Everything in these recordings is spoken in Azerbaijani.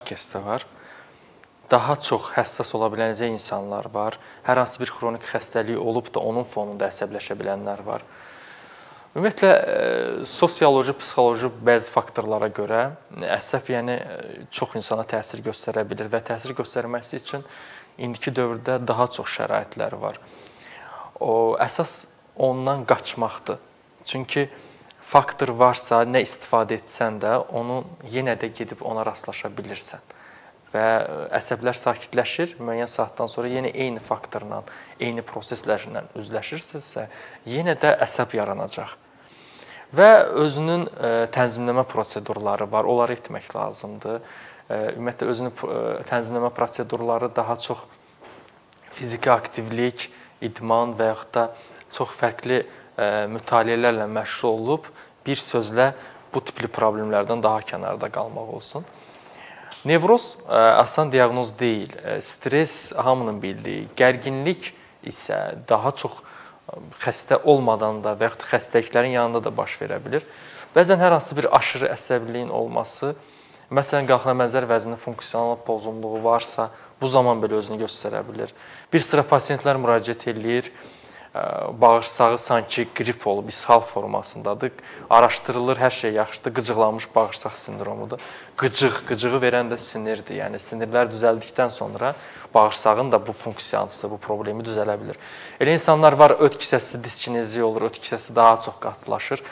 Kəsdə var. Daha çox həssas ola biləcək insanlar var. Hər hansı bir xronik xəstəlik olub da onun fonunda əsəbləşə bilənlər var. Ümumiyyətlə, sosioloji, psixoloji bəzi faktorlara görə əsəb çox insana təsir göstərə bilir və təsir göstərməsi üçün indiki dövrdə daha çox şəraitlər var. Əsas ondan qaçmaqdır. Çünki faktor varsa, nə istifadə etsən də, onu yenə də gedib ona rastlaşa bilirsən. Və əsəblər sakitləşir, müəyyən saatdan sonra yenə eyni faktorla, eyni proseslərlə üzləşirsinizsə, yenə də əsəb yaranacaq. Və özünün tənzimləmə prosedurları var, onları etmək lazımdır. Ümumiyyətlə, özünün tənzimləmə prosedurları daha çox fiziki aktivlik, idman və yaxud da çox fərqli mütaliələrlə məşğul olub, bir sözlə bu tipli problemlərdən daha kənarda qalmaq olsun. Nevroz asan diaqnoz deyil. Stres hamının bildiyi, gərginlik isə daha çox xəstə olmadan da və yaxud xəstəliklərin yanında da baş verə bilir. Bəzən hər hansı bir aşırı əsəbiliyin olması, məsələn, qalxana-mənzər vəzinin funksiyanal pozğunluğu varsa, bu zaman belə özünü göstərə bilir. Bir sıra pasiyentlər müraciət edir, bağırsağı sanki qrip olub, ishal formasındadır. Araşdırılır, hər şey yaxşıdır, qıcıqlanmış bağırsaq sindromudur. Qıcığı verən də sinirdir. Yəni, sinirlər düzəldikdən sonra bağırsağın da bu funksiyası, bu problemi düzələ bilir. Elə insanlar var, öd kisəsi diskinezi olur, öd kisəsi daha çox qatılaşır.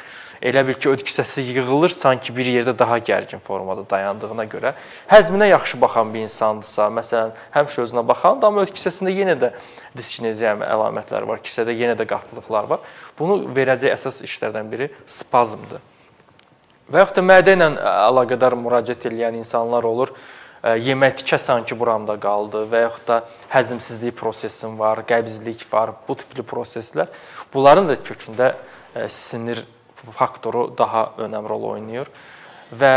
Elə bil ki, öd kisəsi yığılır, sanki bir yerdə daha gərgin formada dayandığına görə. Həzminə yaxşı baxan bir insandırsa, məsələn, həmişə özünə baxandır, amma öd kisəsində yenə də diskineziya əlamətləri var, kisədə yenə də qatılıqlar var. Bunu verəcək əsas işlərdən biri spazmdır. Və yaxud da mədə ilə əlaqədar müraciət edən insanlar olur. Yemək tikə sanki buramda qaldı və yaxud da həzmsizlik prosesim var, qəbzlik var, bu tipli proseslər. Bunların da kökündə sinir faktoru daha önəmli rol oynayır. Və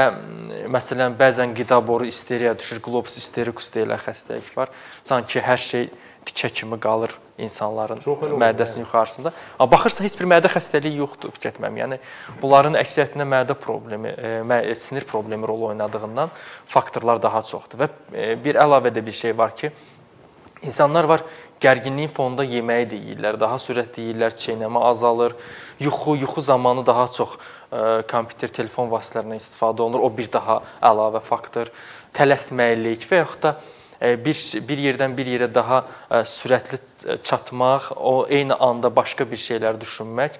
məsələn, bəzən qida boru isteriya düşür, globus isterikus deyilən xəstəlik var. Sanki hər şey tikə kimi qalır insanların mədəsinin yuxarısında. Amma baxırsa, heç bir mədə xəstəliyi yoxdur, fikir etməm. Yəni, bunların əksəriyyətində mədə problemi, sinir problemi rol oynadığından faktorlar daha çoxdur. Və bir əlavə də bir şey var ki, insanlar var, gərginliyin fonunda yeməyi də yeyirlər, daha sürətli yeyirlər, çeynəmə azalır, yuxu zamanı daha çox kompüter, telefon vasitələrindən istifadə olunur, o bir daha əlavə faktor, tələsməklik və yaxud da bir yerdən bir yerə daha sürətli çatmaq, o eyni anda başqa bir şeylər düşünmək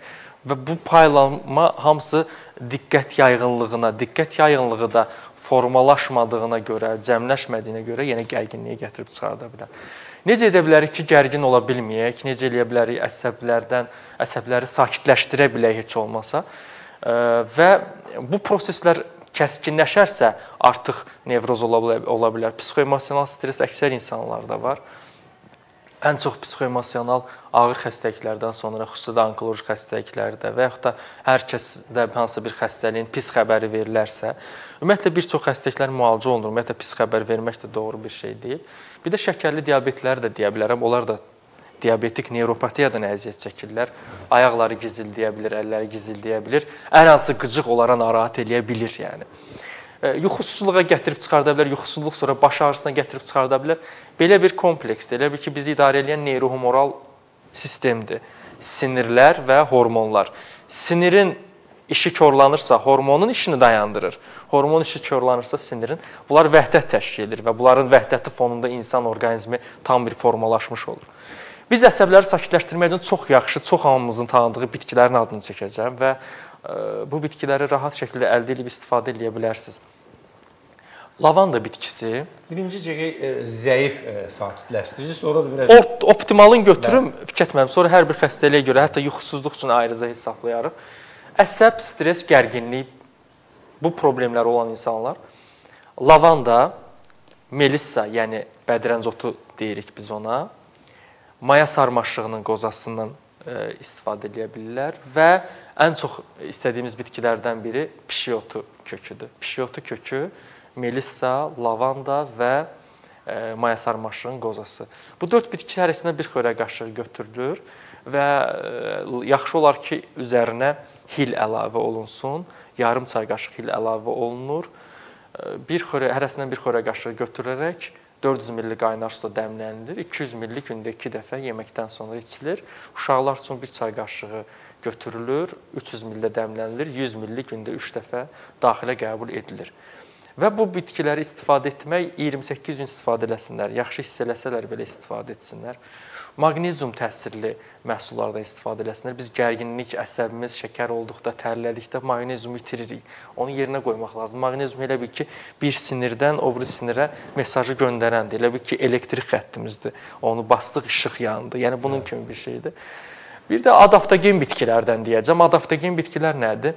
və bu paylanma hamısı diqqət yayğınlığı da formalaşmadığına görə, cəmləşmədiyinə görə yenə gərginliyə gətirib çıxarda bilər. Necə edə bilərik ki, gərgin ola bilməyək, necə eləyə bilərik əsəbləri sakitləşdirə bilək heç olmasa və bu proseslər kəskinləşərsə artıq nevroz ola bilər. Psixoemosional stres əksər insanlarda var. Ən çox psixoemosional ağır xəstəliklərdən sonra, xüsusilə onkoloji xəstəliklərdə və yaxud da hər kəsdə hansısa bir xəstəliyin pis xəbəri verilərsə, ümumiyyətlə bir çox xəstəliklər müalicə olunur. Ümumiyyətlə pis xəbər vermək də doğru bir şey deyil. Bir də şəkərli diabetləri də deyə bilərəm. Onlar da diabetik neuropatiyadan əziyyət çəkirlər. Ayaqları gizildiyə bilir, əlləri gizildiyə bilir. Hər hansı qıcıq onlara narahat eləyə bilir, yəni. Yuxusuzluğa gətirib çıxarda bilər, yuxusuzluq sonra baş ağrısına gətirib çıxarda bilər. Belə bir kompleksdir. Elə bil ki, bizi idarə edən neyrohumoral sistemdir. Sinirlər və hormonlar. Sinirin işi korlanırsa, hormonun işini dayandırır. Hormon işi korlanırsa, sinirin. Bunlar vəhdət təşkil edir və bunların vəhdəti fonunda insan orqanizmi tam bir formalaşmış olur. Biz əsəbləri sakitləşdirmək üçün çox yaxşı, çox hamımızın tanıdığı bitkilərin adını çəkəcəm və bu bitkiləri rahat şəkildə əldə edib istifadə edə bilərsiniz. Lavanda bitkisi. Birinci zəif sakitləşdirici, sonra da biraz... Optimalın götürüm, fikir etməm. Sonra hər bir xəstəliyə görə, hətta yuxusuzluq üçün ayrıca hesablayarıq. Əsəb, stres, gərginlik, bu problemləri olan insanlar lavanda, melissa, yəni bədrənc otu deyirik biz ona, maya sarmaşığının qozasından istifadə edə bilirlər və ən çox istədiyimiz bitkilərdən biri pişiyotu köküdür. Pişiyotu kökü, melissa, lavanda və maya sarmaşığının qozası. Bu 4 bitki hərəsindən bir xörək qaşığı götürülür və yaxşı olar ki, üzərinə hil əlavə olunsun, yarım çay qaşıq hil əlavə olunur hərəsindən bir xörək qaşığı götürərək 400 ml qaynar suda dəmlənilir. 200 ml gündə 2 dəfə yeməkdən sonra içilir. Uşaqlar üçün 1 çay qaşığı götürülür, 300 ml dəmlənilir, 100 ml gündə 3 dəfə daxilə qəbul edilir. Və bu bitkiləri istifadə etmək 28 gün istifadə eləsinlər, yaxşı hiss eləsələr belə istifadə etsinlər. Maqnezium təsirli məhsullardan istifadə eləsinlər. Biz gərginlik, əsəbimiz, şəkər olduqda, tərlədikdə maqneziumu itiririk. Onu yerinə qoymaq lazım. Maqnezium elə bil ki, bir sinirdən o biri sinirə mesajı göndərəndir. Elə bil ki, elektrik xəttimizdir. Onu bastıq, işıq yandı. Yəni bunun kimi bir şeydir. Bir də adaptogen bitkilərdən deyəcəm. Adaptogen bitkilər nədir?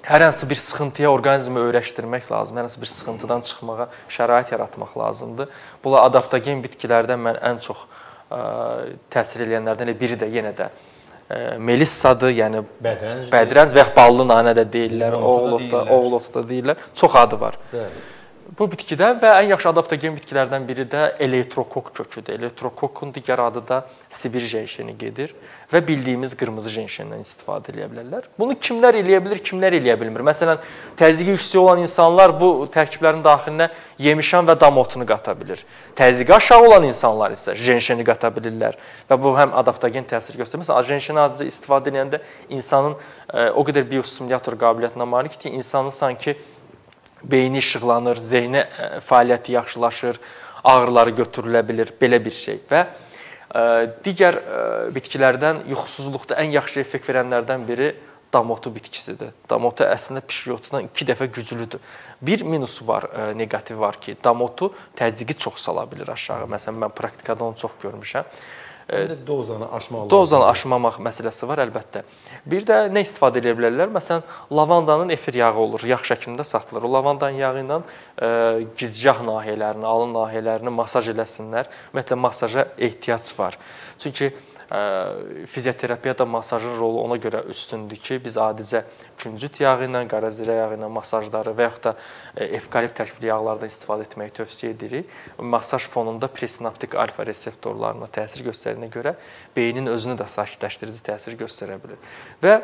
Hər hansı bir sıxıntıya orqanizmi öyrəşdirmək lazım, hər hansı bir sıxıntıdan çıxmağa şərait yaratmaq lazımdır. Bunlar adaptogen bitkilərdən mən ən çox təsir edənlərdən biri də yenə də melissadır, yəni bədrənc və ya ballı nanə də deyirlər, oğul otu da deyirlər. Çox adı var. Bu bitkidən və ən yaxşı adaptogen bitkilərdən biri də elektrokok köküdür. Elektrokokun digər adı da Sibir jenşeni gedir və bildiyimiz qırmızı jenşendən istifadə edə bilərlər. Bunu kimlər eləyə bilir, kimlər eləyə bilmir? Məsələn, təzyiqi yüksək olan insanlar bu tərkiblərin daxilinə yemişan və dam otunu qata bilir. Təzyiqi aşağı olan insanlar isə jenşeni qata bilirlər və bu həm adaptogen təsir göstərir. Məsələn, jenşeni adicə istifadə edəndə insanın o qədər biostimulyator qabiliyyətinə malikdir ki, insanın sanki beyni işıqlanır, zehni fəaliyyəti yaxşılaşır, ağrıları götürülə bilir, belə bir şey. Və digər bitkilərdən yuxusuzluqda ən yaxşı effekt verənlərdən biri damotu bitkisidir. Damotu əslində pişiyotundan 2 dəfə güclüdür. Bir minusu var, negativi var ki, damotu təzyiqi çox sala bilir aşağı. Məsələn, mən praktikada onu çox görmüşəm. Dozanı aşmaq. Dozanı aşmamaq məsələsi var əlbəttə. Bir də nə istifadə edə bilərlər? Məsələn, lavandanın efir yağı olur, yağ şəklində satılır. O lavandanın yağı ilə gicgah nahiyələrini, alın nahiyələrini masaj eləsinlər. Ümumiyyətlə masaja ehtiyac var. Çünki fizioterapiyada masajın rolu ona görə üstündür ki, biz adicə küncüt yağı ilə, qarazirə yağı ilə masajları və yaxud da evkalipt tərkibli yağlardan istifadə etməyi tövsiyə edirik. Masaj fonunda presinaptik alfa reseptorlarına təsir göstərdiyinə görə beynin özünü də sakitləşdirici təsir göstərə bilir. Və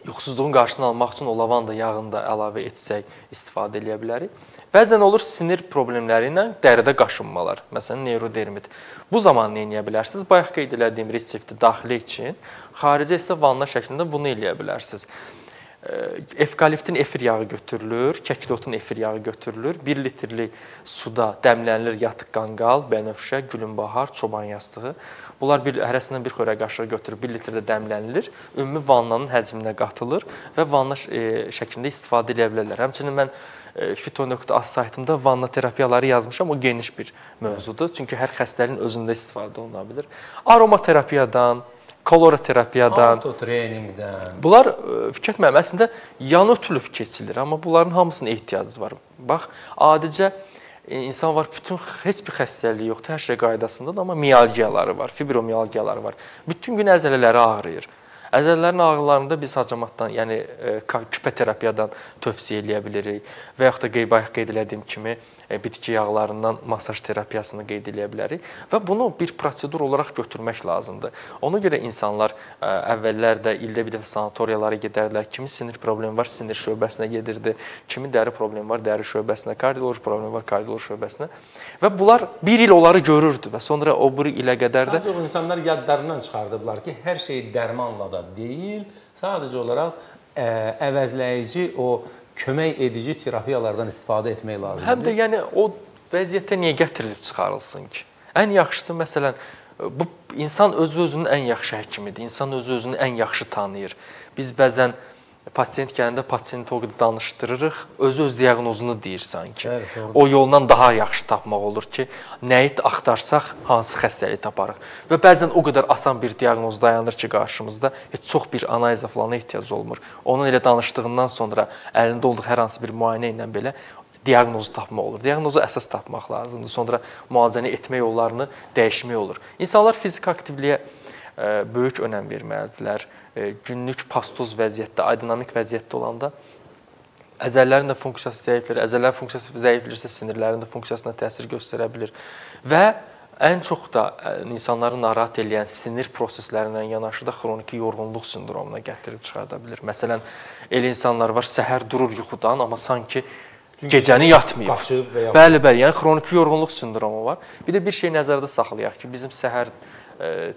yuxusuzluğun qarşısını almaq üçün o lavanda yağını da əlavə etsək istifadə edə bilərik. Bəzən olur sinir problemləri ilə dəridə qaşınmalar, məsələn neurodermit. Bu zaman nə edə bilərsiniz? Bayaq qeyd etdiyim resepti daxilə üçün, xaricə isə vanna şəklində bunu edə bilərsiniz. Evkaliptin efir yağı götürülür, kəklikotun efir yağı götürülür, 1 litrlik suda dəmlənilir yatıq qanqal, bənövşə, gülünbahar, çoban yastığı. Bunlar hərəsindən bir xörək qaşığı götürüb 1 litrdə dəmlənilir, ümumi vannanın həcminə qatılır və vanna şəklində istifadə edə bilərlər. Həmçinin mən fito.az saytımda vanna terapiyaları yazmışam, o geniş bir mövzudur. Çünki hər xəstəliyin özündə istifadə oluna bilir. Aromaterapiyadan, koloroterapiyadan, autotreningdən. Bunlar Fikret müəllim əslində yan ötülüb keçilir, amma bunların hamısına ehtiyacınız var. Bax, adicə insan var, bütün heç bir xəstəliyi yoxdur, hər şey qaydasındadır, amma miyalgiyaları var, fibromiyalgiyaları var. Bütün gün əzələləri ağrıyır. Əzələlərin ağrılarında biz hacamatdan, yəni küpə terapiyadan tövsiyə eləyə bilirik və yaxud da bayaq qeyd etdiyim kimi bitki yağlarından masaj terapiyasını qeyd eləyə bilərik və bunu bir prosedur olaraq götürmək lazımdır. Ona görə insanlar əvvəllər də ildə bir dəfə sanatoriyalara gedərlər. Kimi sinir problemi var, sinir şöbəsinə gedirdi. Kimi dəri problemi var, dəri şöbəsinə, kardioloji problemi var, kardioloji şöbəsinə. Və bunlar bir il onları görürdü və sonra o bir ilə qədər də insanlar yadlarından çıxardıblar ki, hər şey dərmanla da deyil, sadəcə olaraq əvəzləyici, o kömək edici terapiyalardan istifadə etmək lazımdır. Həm də yəni o vəziyyətə niyə gətirilib çıxarılsın ki? Ən yaxşısı məsələn bu insan öz-özünün ən yaxşı həkimidir. İnsan öz-özünü ən yaxşı tanıyır. Biz bəzən pasiyent gələndə pasiyenti o qədər danışdırırıq, öz diaqnozunu deyir sanki. Evet, o yoldan daha yaxşı tapmaq olur ki, nəyi axtarsaq hansı xəstəliyi taparıq. Və bəzən o qədər asan bir diaqnoz dayanır ki, qarşımızda heç çox bir analiza falana ehtiyac olmur. Onun elə danışdığından sonra əlində olduğu hər hansı bir müayinə ilə belə diaqnozu tapmaq olur. Diaqnozu əsas tapmaq lazımdır. Sonra müalicəni etmə yollarını dəyişmək olur. İnsanlar fiziki aktivliyə böyük önəm verməlidirlər. Günlük pastoz vəziyyətdə, aerodinamik vəziyyətdə olanda əzələlərin də funksiyası zəifləyir. Əzələlərin funksiyası zəifləyirsə sinirlərin də funksiyasına təsir göstərə bilir. Və ən çox da insanları narahat edən sinir proseslərindən yanaşı da xroniki yorğunluq sindromuna gətirib çıxarda bilir. Məsələn, elə insanlar var, səhər durur yuxudan, amma sanki gecəni yatmayıb. Qaçıb və ya Bəli, yəni xroniki yorğunluq sindromu var. Bir də bir şey nəzərdə saxlayaq ki, bizim səhər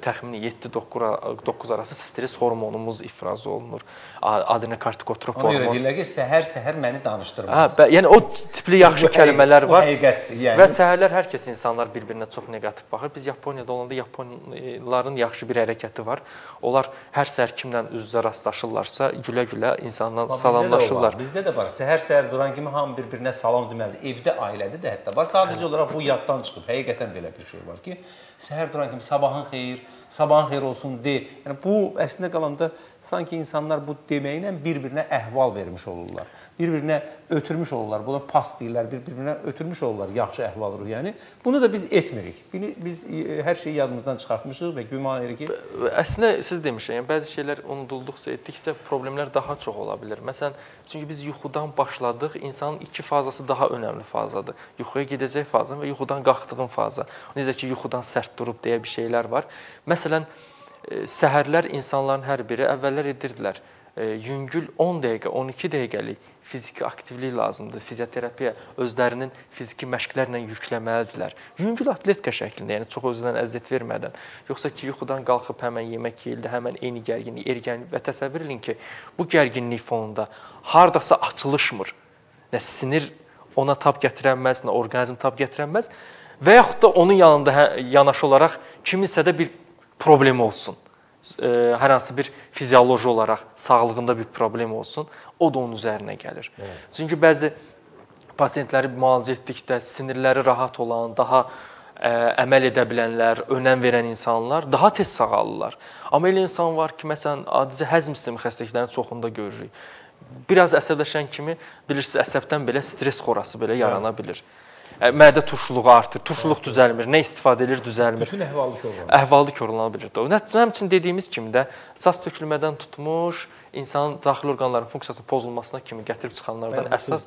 təxmini 7-9 arası stres hormonumuz ifraz olunur. Adrenokortikotrop hormonu. Ona görə deyirlər ki, səhər məni danışdırma. Yəni o tipli yaxşı kəlmələr var. Bu həqiqətdir. Yəni və səhərlər hər kəs insanlar bir-birinə çox neqativ baxır. Biz Yaponiyada olanda Yaponların yaxşı bir hərəkəti var. Onlar hər səhər kimlə üz-üzə rastlaşırlarsa, gülə-gülə insanla salamlaşırlar. Bizdə də var. Səhər duran kimi hamı bir-birinə salam deməlidir. Evdə, ailədə də hətta var. Sadəcə olaraq bu yaddan çıxıb. Həqiqətən belə bir şey var ki, səhər duran kimi sabahın xeyir olsun de. Yəni bu əslində qalanda sanki insanlar bu deməklə bir-birinə əhval vermiş olurlar. Bir-birinə ötürmüş olurlar. Buna pas deyirlər, bir-birinə ötürmüş olurlar yaxşı əhval-ruhiyyəni. Bunu da biz etmirik. Biz hər şeyi yadımızdan çıxartmışıq və güman edirik ki, əslində siz demişsiniz, yəni bəzi şeylər unudulduqca, etdikcə problemlər daha çox ola bilər. Məsələn, çünki biz yuxudan başladıq, insanın iki fazası daha önəmli fazadır. Yuxuya gedəcək faza və yuxudan qalxdığın faza. Necə ki, yuxudan sərt durub deyə bir şeylər var. Məsələn, səhərlər insanların hər biri əvvəllər edirdilər. Yüngül 10 dəqiqə, 12 dəqiqəlik fiziki aktivlik lazımdır. Fizioterapiya özlərinin fiziki məşqlərlə yükləməlidirlər. Yüngül atletika şəklində, yəni çox özündən əziyyət vermədən. Yoxsa ki, yuxudan qalxıb həmən yemək yeyildi, həmən eyni gərginlik, ergənlik və təsəvvür edin ki, bu gərginlik fonunda hardasa açılışmır. Nə sinir ona tab gətirənməz, nə orqanizm tab gətirənməz və yaxud da onun yanında yanaşı olaraq kiminsə də bir problem olsun. Hər hansı bir fizioloji olaraq sağlığında bir problem olsun, o da onun üzərinə gəlir. Evet. Çünki bəzi pasientləri müalicə etdikdə sinirləri rahat olan, daha əməl edə bilənlər, önəm verən insanlar daha tez sağalırlar. Amma elə insan var ki, məsələn, adicə həzm sistemi xəstəliklərinin çoxunda görürük. Biraz əsəbləşən kimi, bilirsiniz, əsəbdən belə stres xorası belə yarana bilir. Mədə turşuluğu artır, turşuluq düzəlmir, nə istifadə edir, düzəlmir. Bütün əhvalı korlanır. Əhvalı korlana bilir. Həmçinin dediyimiz kimi də sas tökülmədən tutmuş, insanın daxili orqanların funksiyasının pozulmasına kimi gətirib çıxanlardan əsas